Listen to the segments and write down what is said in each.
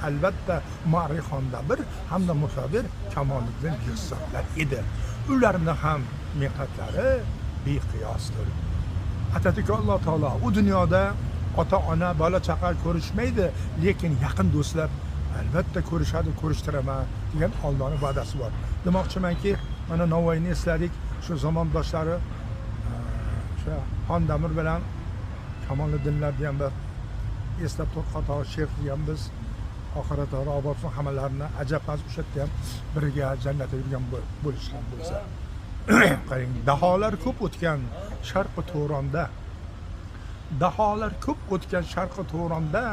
albatta Muarrix Xondabir hamda musavvir Kamoliddin Behzodlar edi. Ularni ham mehnatlari beqiyosdir. Atatürk Alloh taolo u dunyoda ota ona bola chaqa ko'rishmaydi, lekin yaqin do'stlar albatta ko'rishadi, ko'rishtiraman degan Allohning va'dasi bor. Demoqchimanki, mana Navoiyni esladik, shu zamondoshlari o'sha Xondamir bilan Kamoliddinlarni ham bir eslab to'xtato she'r degan biz oxiratda robot hamalarini ajabmas o'sha yerda ham birga jannatda yurgan bo'lishgan bo'lsa. Qarang, daholar ko'p o'tgan Sharqi To'ronda, daholar ko'p o'tgan Sharqi To'ronda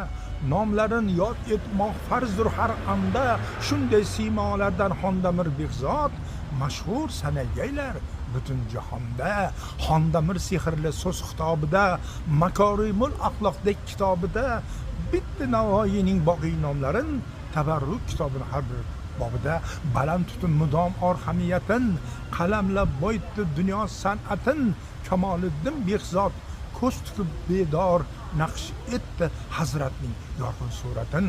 nomlarin yod etmoq farzdir har anda. Shunday siymolardan Xondamir Behzod mashhur sanaylar butun jahonda. Xondamir sehrli so'z xitobida, Makorimul axloqdek kitobida bitta Navoiyning boqiy nomlarin tabarruk kitobini har bir bobida baland tutun mudom orhamiyatin, qalamlab boyitdi dunyo san'atin. Kamoliddin Behzod ko'z tikib bedor naqsh etdi Hazratning yorqin suratin.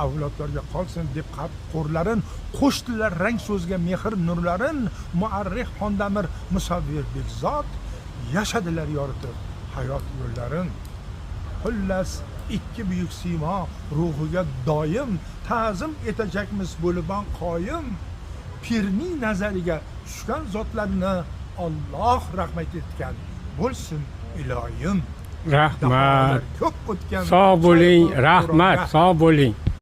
Avlodlarga qolsin deb qalb qo'rlarin qo'shdilar rang so'zga mehr nurlarin. Muarrix Xondamir musavvir Behzod yashadilar yoritib hayot yo'llarin. Xullas ikki buyuk siymo ruhiga doim ta'zim etajakmiz bo'libon qoyim. Pirning nazariga tushgan zotlarni Alloh rahmat etgan bo'lsin iloyim. Rahmat. Ko'p o'tgan. Sog' bo'ling, rahmat, sog' bo'ling.